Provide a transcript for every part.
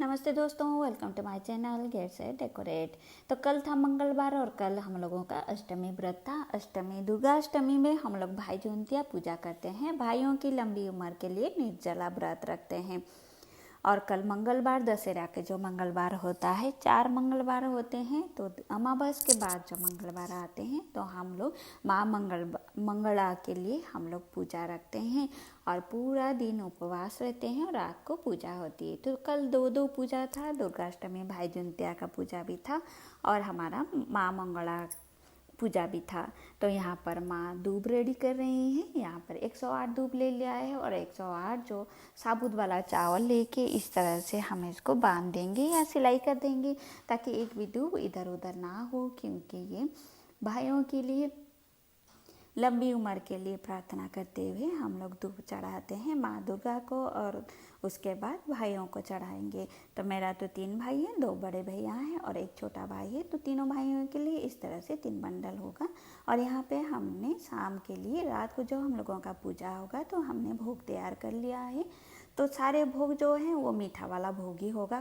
नमस्ते दोस्तों, welcome to my channel gate से डेकोरेट। तो कल था मंगलवार और कल हम लोगों का अष्टमी व्रत था। अष्टमी दुर्गा अष्टमी में हम लोग भाई जूनतिया पूजा करते हैं। भाइयों की लंबी उम्र के लिए निर्जला व्रत रखते हैं। और कल मंगलवार दशहरा के जो मंगलवार होता है, 4 मंगलवार होते हैं, तो अमावस के बाद जो मंगलवार आते हैं तो हम लोग माँ मंगला के लिए हम लोग पूजा रखते हैं और पूरा दिन उपवास रहते हैं और रात को पूजा होती है। तो कल दो पूजा था, दुर्गाष्टमी भाई जूनतिया का पूजा भी था और हमारा माँ मंगला पूजा भी था। तो यहाँ पर माँ दूब रेडी कर रही हैं। यहाँ पर 108 दूब ले लिया है और 108 जो साबुत वाला चावल लेके इस तरह से हम इसको बांध देंगे या सिलाई कर देंगे ताकि एक भी दूब इधर उधर ना हो, क्योंकि ये भाइयों के लिए लंबी उम्र के लिए प्रार्थना करते हुए हम लोग दूब चढ़ाते हैं माँ दुर्गा को और उसके बाद भाइयों को चढ़ाएंगे। तो मेरा तो 3 भाई हैं, 2 बड़े भैया हैं और एक छोटा भाई है। तो तीनों भाइयों के लिए इस तरह से 3 बंडल होगा। और यहाँ पे हमने शाम के लिए, रात को जो हम लोगों का पूजा होगा, तो हमने भोग तैयार कर लिया है। तो सारे भोग जो हैं वो मीठा वाला भोग ही होगा,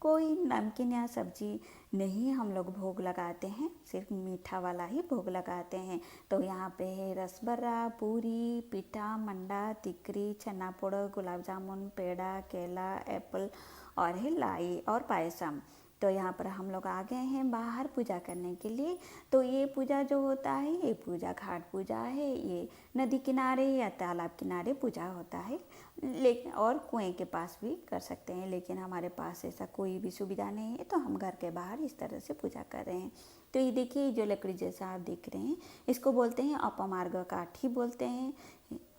कोई नमकीन या सब्जी नहीं हम लोग भोग लगाते हैं, सिर्फ मीठा वाला ही भोग लगाते हैं। तो यहाँ पे है रसबर्रा, पूरी, पीठा, मंडा, तिकरी, छन्ना पोड़, गुलाब जामुन, पेड़ा, केला, एप्पल और है लाई और पायसम। तो यहाँ पर हम लोग आ गए हैं बाहर पूजा करने के लिए। तो ये पूजा जो होता है, ये पूजा घाट पूजा है। ये नदी किनारे या तालाब किनारे पूजा होता है, लेकिन और कुएं के पास भी कर सकते हैं, लेकिन हमारे पास ऐसा कोई भी सुविधा नहीं है, तो हम घर के बाहर इस तरह से पूजा कर रहे हैं। तो ये देखिए, जो लकड़ी जैसा आप देख रहे हैं, इसको बोलते हैं अपमार्ग काठी बोलते हैं।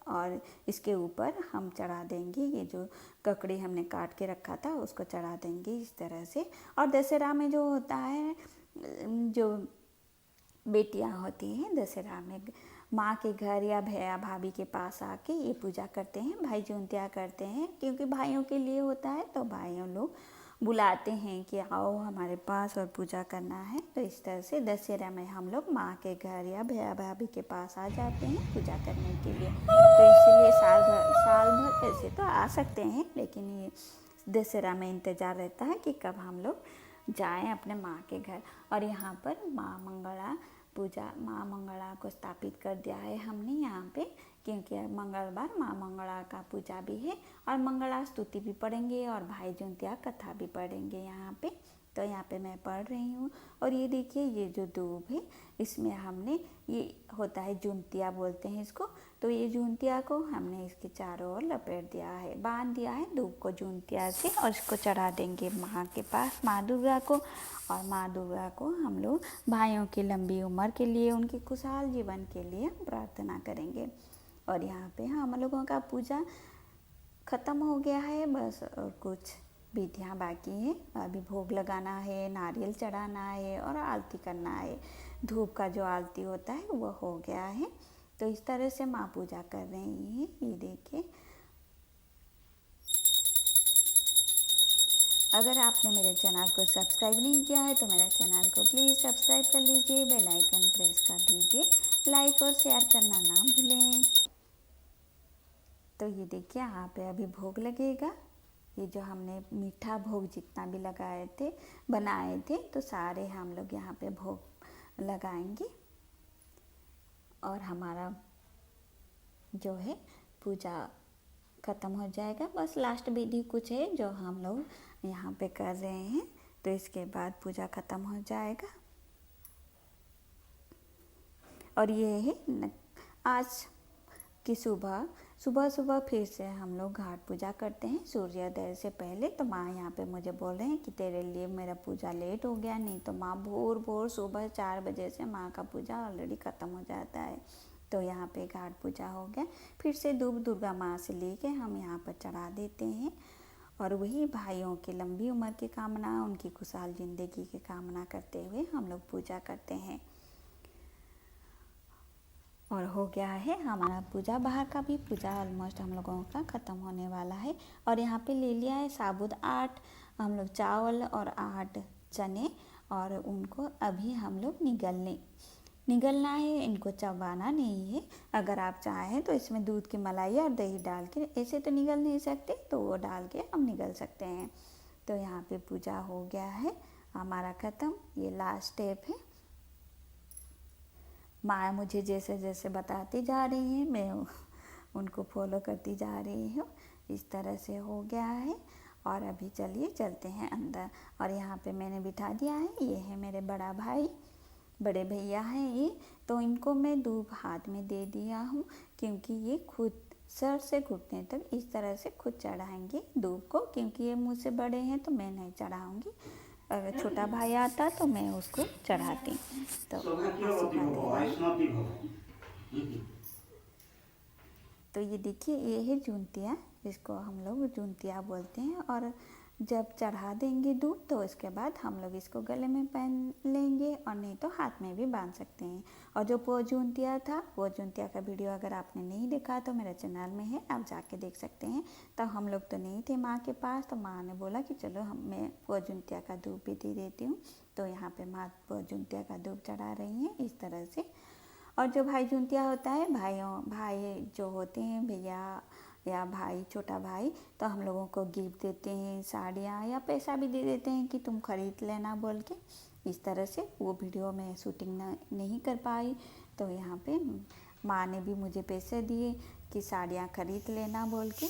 और इसके ऊपर हम चढ़ा देंगे ये जो ककड़ी हमने काट के रखा था, उसको चढ़ा देंगे इस तरह से। और दशहरा में जो होता है, जो बेटियां होती हैं दशहरा में माँ के घर या भैया भाभी के पास आके ये पूजा करते हैं, भाई जूनतिया करते हैं, क्योंकि भाइयों के लिए होता है। तो भाइयों लोग बुलाते हैं कि आओ हमारे पास और पूजा करना है। तो इस तरह से दशहरा में हम लोग माँ के घर या भैया भाभी के पास आ जाते हैं पूजा करने के लिए। तो इसलिए साल भर ऐसे तो आ सकते हैं, लेकिन ये दशहरा में इंतज़ार रहता है कि कब हम लोग जाएं अपने माँ के घर। और यहाँ पर माँ मंगला को स्थापित कर दिया है हमने यहाँ पे, क्योंकि मंगलवार माँ मंगला का पूजा भी है और मंगला स्तुति भी पढ़ेंगे और भाई जूनतिया कथा भी पढ़ेंगे यहाँ पे। तो यहाँ पे मैं पढ़ रही हूँ। और ये देखिए, ये जो दूब है, इसमें हमने, ये होता है जूनतिया बोलते हैं इसको। तो ये जूनतिया को हमने इसके चारों ओर लपेट दिया है, बांध दिया है दूब को जूनतिया से, और इसको चढ़ा देंगे माँ के पास, माँ दुर्गा को। और माँ दुर्गा को हम लोग भाइयों की लंबी उम्र के लिए, उनके खुशहाल जीवन के लिए प्रार्थना करेंगे। और यहाँ पे हम लोगों का पूजा ख़त्म हो गया है बस, और कुछ विधियाँ बाकी हैं। अभी भोग लगाना है, नारियल चढ़ाना है और आरती करना है। धूप का जो आरती होता है वो हो गया है। तो इस तरह से माँ पूजा कर रही हैं। ये देखिए, अगर आपने मेरे चैनल को सब्सक्राइब नहीं किया है तो मेरा चैनल को प्लीज़ सब्सक्राइब कर लीजिए, बेल आइकन प्रेस कर दीजिए, लाइक और शेयर करना ना भूलें। तो ये देखिए, यहाँ पे अभी भोग लगेगा। ये जो हमने मीठा भोग जितना भी बनाए थे, तो सारे हम लोग यहाँ पे भोग लगाएंगे और हमारा जो है पूजा ख़त्म हो जाएगा। बस लास्ट विधि कुछ है जो हम लोग यहाँ पे कर रहे हैं, तो इसके बाद पूजा ख़त्म हो जाएगा। और ये है आज की सुबह फिर से हम लोग घाट पूजा करते हैं सूर्योदय से पहले। तो माँ यहाँ पे मुझे बोल रहे हैं कि तेरे लिए मेरा पूजा लेट हो गया, नहीं तो माँ भोर सुबह 4 बजे से माँ का पूजा ऑलरेडी ख़त्म हो जाता है। तो यहाँ पे घाट पूजा हो गया। फिर से दूब दुर्गा माँ से लेके हम यहाँ पर चढ़ा देते हैं और वही भाइयों की लंबी उम्र की कामना, उनकी खुशहाल ज़िंदगी की कामना करते हुए हम लोग पूजा करते हैं। और हो गया है हमारा पूजा, बाहर का भी पूजा ऑलमोस्ट हम लोगों का ख़त्म होने वाला है। और यहाँ पे ले लिया है साबुत 8 हम लोग चावल और 8 चने, और उनको अभी हम लोग निगलना है, इनको चबाना नहीं है। अगर आप चाहें तो इसमें दूध की मलाई और दही डाल के, ऐसे तो निगल नहीं सकते तो वो डाल के हम निगल सकते हैं। तो यहाँ पे पूजा हो गया है हमारा ख़त्म, ये लास्ट स्टेप है। माँ मुझे जैसे जैसे बताती जा रही हैं मैं उनको फॉलो करती जा रही हूँ। इस तरह से हो गया है। और अभी चलिए चलते हैं अंदर। और यहाँ पे मैंने बिठा दिया है, ये है मेरे बड़ा भाई, बड़े भैया हैं ये। तो इनको मैं धूप हाथ में दे दिया हूँ, क्योंकि ये खुद सर से घुटने तक इस तरह से खुद चढ़ाएंगे धूप को, क्योंकि ये मुझसे बड़े हैं तो मैं नहीं चढ़ाऊँगी। अगर छोटा भाई आता तो मैं उसको चढ़ाती। तो ये देखिए, ये है जूनतिया, जिसको हम लोग जूनतिया बोलते हैं। और जब चढ़ा देंगे दूध तो उसके बाद हम लोग इसको गले में पहन लेंगे, और नहीं तो हाथ में भी बांध सकते हैं। और जो पोजूनतिया था, पोजूनतिया का वीडियो अगर आपने नहीं देखा तो मेरे चैनल में है, आप जाके देख सकते हैं। तो हम लोग तो नहीं थे माँ के पास, तो माँ ने बोला कि चलो मैं पोजूनतिया का दूध भी दे देती हूँ। तो यहाँ पे माँ पोजूनतिया का दूध चढ़ा रही हैं इस तरह से। और जो भाई जूनतिया होता है, भाई जो होते हैं भैया या भाई, छोटा भाई, तो हम लोगों को गिफ्ट देते हैं, साड़ियाँ या पैसा भी दे देते हैं कि तुम खरीद लेना बोल के। इस तरह से वो वीडियो में शूटिंग नहीं कर पाई, तो यहाँ पे माँ ने भी मुझे पैसे दिए कि साड़ियाँ खरीद लेना बोल के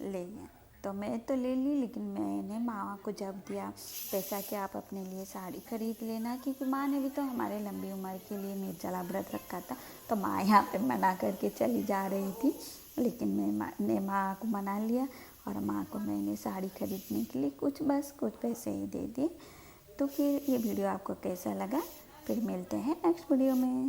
ले गए। तो मैं तो ले ली, लेकिन मैंने माँ को जब दिया पैसा कि आप अपने लिए साड़ी खरीद लेना, क्योंकि माँ ने भी तो हमारे लंबी उम्र के लिए निर्जला व्रत रखा था। तो माँ यहाँ पे मना करके चली जा रही थी, लेकिन मैंने माँ को मना लिया, और माँ को मैंने साड़ी खरीदने के लिए कुछ पैसे ही दे दिए। तो फिर ये वीडियो आपको कैसा लगा, फिर मिलते हैं नेक्स्ट वीडियो में।